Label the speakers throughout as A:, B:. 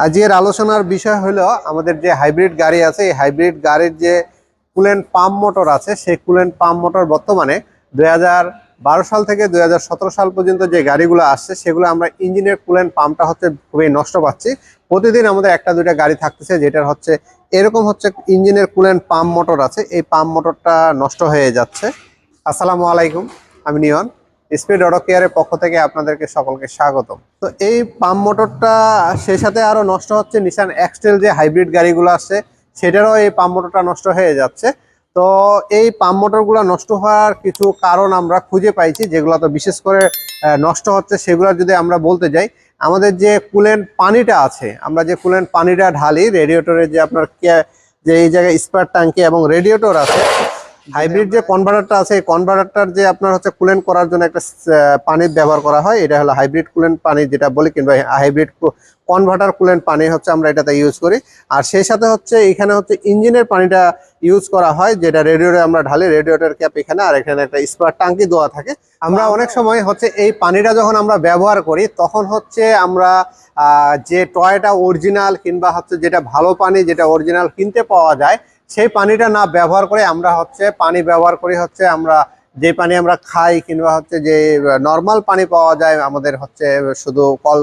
A: আজকের আলোচনার বিষয় হলো আমাদের যে হাইব্রিড গাড়ি আছে, এই হাইব্রিড গাড়ির যে কুলেন্ট পাম্প মোটর আছে, সেই কুলেন্ট পাম্প মোটর বর্তমানে 2012 সাল থেকে 2017 সাল পর্যন্ত যে গাড়িগুলো আসছে, সেগুলো আমরা ইঞ্জিনের কুলেন্ট পাম্পটা হচ্ছে খুবই নষ্ট পাচ্ছি। প্রতিদিন আমাদের একটা দুইটা গাড়ি থাকতেছে যেটার হচ্ছে এরকম হচ্ছে ইঞ্জিনের কুলেন্ট পাম্প মোটর আছে, এই পাম্প মোটরটা নষ্ট হয়ে যাচ্ছে। আসসালামু আলাইকুম, আমি নিয়ন, স্পিড অটো কেয়ারের পক্ষ থেকে আপনাদেরকে সকলকে স্বাগতম। তো এই পাম্প মোটরটা সেই সাথে আরো নষ্ট হচ্ছে নিসান এক্সটেল যে হাইব্রিড গাড়িগুলো আসছে, সেটারও এই পাম্প মোটরটা নষ্ট হয়ে যাচ্ছে। তো এই পাম্প মোটরগুলো নষ্ট হওয়ার কিছু কারণ আমরা খুঁজে পাইছি, যেগুলো তো বিশেষ করে নষ্ট হচ্ছে সেগুলো যদি আমরা বলতে যাই, আমাদের যে কুলেন্ট পানিটা আছে, আমরা যে কুলেন্ট পানিটা ঢালি রেডিয়েটরে, যে আপনার যে এই জায়গায় স্পার ট্যাঙ্কি এবং রেডিয়েটর আছে, হাইব্রিড যে কনভার্টারটা আছে, এই কনভার্টারটার যে আপনার হচ্ছে কুলেন্ট করার জন্য একটা পানির ব্যবহার করা হয়, এটা হলো হাইব্রিড কুলেন্ট পানি যেটা বলি, কিংবা হাইব্রিড কনভার্টার কুলেন্ট পানি হচ্ছে আমরা এটাতে ইউজ করি। আর সেই সাথে হচ্ছে এখানে হচ্ছে ইঞ্জিনের পানিটা ইউজ করা হয়, যেটা রেডিয়েটরে আমরা ঢালি, রেডিয়েটর ক্যাপ এখানে, আর এখানে একটা স্পার ট্যাঙ্কি দেওয়া থাকে। আমরা অনেক সময় হচ্ছে এই পানিটা যখন আমরা ব্যবহার করি, তখন হচ্ছে আমরা যে টয়টা অরিজিনাল কিংবা হচ্ছে যেটা ভালো পানি, যেটা অরিজিনাল কিনতে পাওয়া যায়, সেই পানিটা না ব্যবহার করে আমরা হচ্ছে পানি ব্যবহার করি হচ্ছে আমরা যে পানি আমরা খাই, কিংবা হচ্ছে যে নর্মাল পানি পাওয়া যায় আমাদের হচ্ছে শুধু কল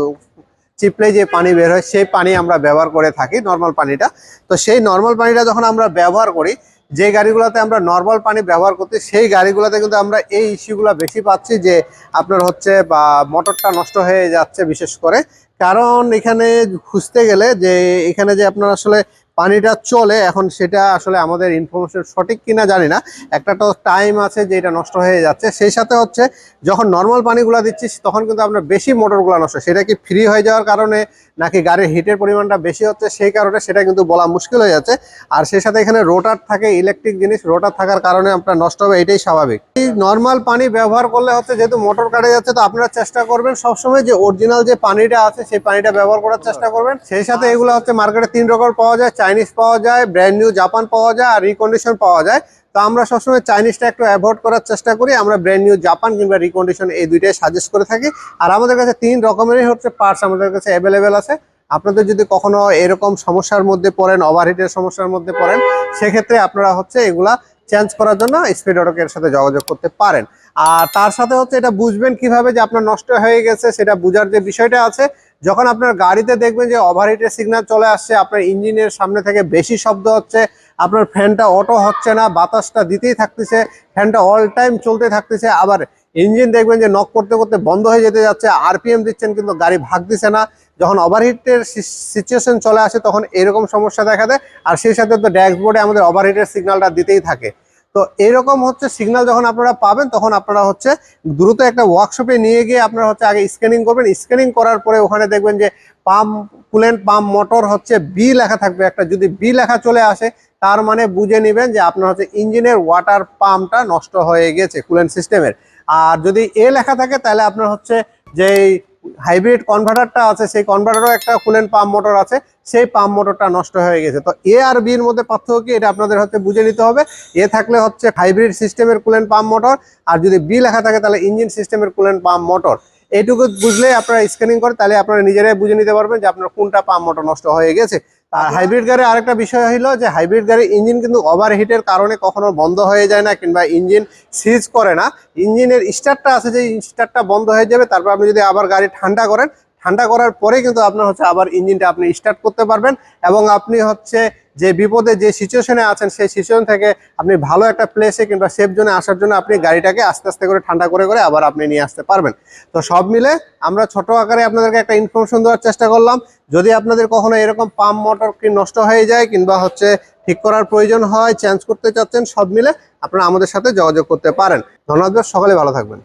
A: চিপলে যে পানি বের হয়, সেই পানি আমরা ব্যবহার করে থাকি, নর্মাল পানিটা। তো সেই নর্মাল পানিটা যখন আমরা ব্যবহার করি, যে গাড়িগুলোতে আমরা নর্মাল পানি ব্যবহার করতে, সেই গাড়িগুলোতে কিন্তু আমরা এই ইস্যুগুলো বেশি পাচ্ছি, যে আপনার হচ্ছে বা মোটরটা নষ্ট হয়ে যাচ্ছে বিশেষ করে। কারণ এখানে খুঁজতে গেলে যে এখানে যে আপনার আসলে পানিটা চলে, এখন সেটা আসলে আমাদের ইনফরমেশন সঠিক কিনা জানি না। একটা তো টাইম আছে যে এটা নষ্ট হয়ে যাচ্ছে, সেই সাথে হচ্ছে যখন নর্মাল পানিগুলো দিচ্ছি তখন কিন্তু আপনার বেশি মোটরগুলো নষ্ট, সেটা কি ফ্রি হয়ে যাওয়ার কারণে নাকি গাড়ির হিটের পরিমাণটা বেশি হচ্ছে, সেই কারণে সেটা কিন্তু বলা মুশকিল হয়ে যাচ্ছে। আর সেই সাথে এখানে রোটার থাকে, ইলেকট্রিক জিনিস, রোটার থাকার কারণে আপনার নষ্ট হবে, এটাই স্বাভাবিক। এই নর্মাল পানি ব্যবহার করলে হচ্ছে যেহেতু মোটর কাটে যাচ্ছে, তো আপনারা চেষ্টা করবেন সবসময় যে অরিজিনাল যে পানিটা আছে সেই পানিটা ব্যবহার করার চেষ্টা করবেন। সেই সাথে এগুলো হচ্ছে মার্কেটে 3 রকম পাওয়া যায়, চাইনিজ পাওয়া যায়, ব্র্যান্ড নিউ জাপান পাওয়া যায়, আর রিকন্ডিশন পাওয়া যায়। তো আমরা সবসময় চাইনিজটা একটু অ্যাভয়েড করার চেষ্টা করি, আমরা ব্র্যান্ড নিউ জাপান কিংবা রিকন্ডিশন এই দুইটাই সাজেস্ট করে থাকি। আর আমাদের কাছে 3 রকমেরই হচ্ছে পার্টস আমাদের কাছে অ্যাভেলেবেল আছে। আপনাদের যদি কখনো এরকম সমস্যার মধ্যে পড়েন, ওভারহিটের সমস্যার মধ্যে পড়েন, সেক্ষেত্রে আপনারা হচ্ছে এগুলা চেঞ্জ করার জন্য স্পিড অটো কেয়ারের সাথে যোগাযোগ করতে পারেন। আর তার সাথে হচ্ছে এটা বুঝবেন কিভাবে যে আপনার নষ্ট হয়ে গেছে, সেটা বোঝার যে বিষয়টা আছে, যখন আপনার গাড়িতে দেখবেন যে ওভারহিটের সিগন্যাল চলে আসছে, আপনার ইঞ্জিনের সামনে থেকে বেশি শব্দ হচ্ছে, আপনার ফ্যানটা অটো হচ্ছে না, বাতাসটা দিতেই থাকতেছে, ফ্যানটা অল টাইম চলতে থাকতেছে, আবার ইঞ্জিন দেখবেন যে নক করতে করতে বন্ধ হয়ে যেতে যাচ্ছে, আরপিএম দিচ্ছেন কিন্তু গাড়ি ভাগতেছে না, যখন ওভারহিটের সিচুয়েশন চলে আসে তখন এরকম সমস্যা দেখা দেয়। আর সেই সাথে তো ড্যাশবোর্ডে আমাদের ওভারহিটের সিগন্যালটা দিতেই থাকে। তো এরকম হচ্ছে সিগন্যাল যখন আপনারা পাবেন, তখন আপনারা হচ্ছে দ্রুত একটা ওয়ার্কশপে নিয়ে গিয়ে আপনারা হচ্ছে আগে স্ক্যানিং করবেন। স্ক্যানিং করার পরে ওখানে দেখবেন যে পাম্প, কুলেন্ট পাম্প মোটর হচ্ছে বি লেখা থাকবে একটা, যদি বি লেখা চলে আসে তার মানে বুঝে নেবেন যে আপনার হচ্ছে ইঞ্জিনের ওয়াটার পাম্পটা নষ্ট হয়ে গেছে কুলেন্ট সিস্টেমের। আর যদি এ লেখা থাকে তাহলে আপনার হচ্ছে যে হাইব্রিড কনভার্টারটা আছে, সেই কনভার্টারও একটা কুলেন্ট পাম্প মোটর আছে, সেই পাম্প মোটরটা নষ্ট হয়ে গেছে। তো এ আর বির মধ্যে পার্থক্য কি, এটা আপনাদের হচ্ছে বুঝে নিতে হবে। এ থাকলে হচ্ছে হাইব্রিড সিস্টেমের কুলেন্ট পাম্প মোটর, আর যদি বি লেখা থাকে তাহলে ইঞ্জিন সিস্টেমের কুলেন্ট পাম্প মোটর। এইটুকু বুঝলে আপনারা স্ক্যানিং করে তাহলে আপনারা নিজেরাই বুঝে নিতে পারবেন যে আপনার কোনটা পাম্প মোটর নষ্ট হয়ে গেছে। আর হাইব্রিড গাড়ি আরেকটা বিষয় হলো যে হাইব্রিড গাড়ির ইঞ্জিন কিন্তু ওভারহিটের কারণে কখনো বন্ধ হয়ে যায় না, কিংবা ইঞ্জিন সিজ করে না। ইঞ্জিনের স্টার্টটা আছে, যে স্টার্টটা বন্ধ হয়ে যাবে, তারপর আপনি যদি আবার গাড়ি ঠান্ডা করেন, ঠান্ডা করার পরে কিন্তু আপনার হচ্ছে আবার ইঞ্জিনটা আপনি স্টার্ট করতে পারবেন, এবং আপনি হচ্ছে যে বিপদে যে সিচুয়েশনে আছেন সেই সিচুয়েশন থেকে আপনি ভালো একটা প্লেসে কিংবা সেফ জোনে আসার জন্য আপনি গাড়িটাকে আস্তে আস্তে করে ঠান্ডা করে করে আবার আপনি নিয়ে আসতে পারবেন। তো সব মিলে আমরা ছোট আকারে আপনাদেরকে একটা ইনফরমেশন দেওয়ার চেষ্টা করলাম। যদি আপনাদের কখনো এরকম পাম্প মোটর কি নষ্ট হয়ে যায় কিংবা হচ্ছে ঠিক করার প্রয়োজন হয়, চেঞ্জ করতে চাচ্ছেন, সব মিলে আপনারা আমাদের সাথে যোগাযোগ করতে পারেন। ধন্যবাদ, সকলে ভালো থাকবেন।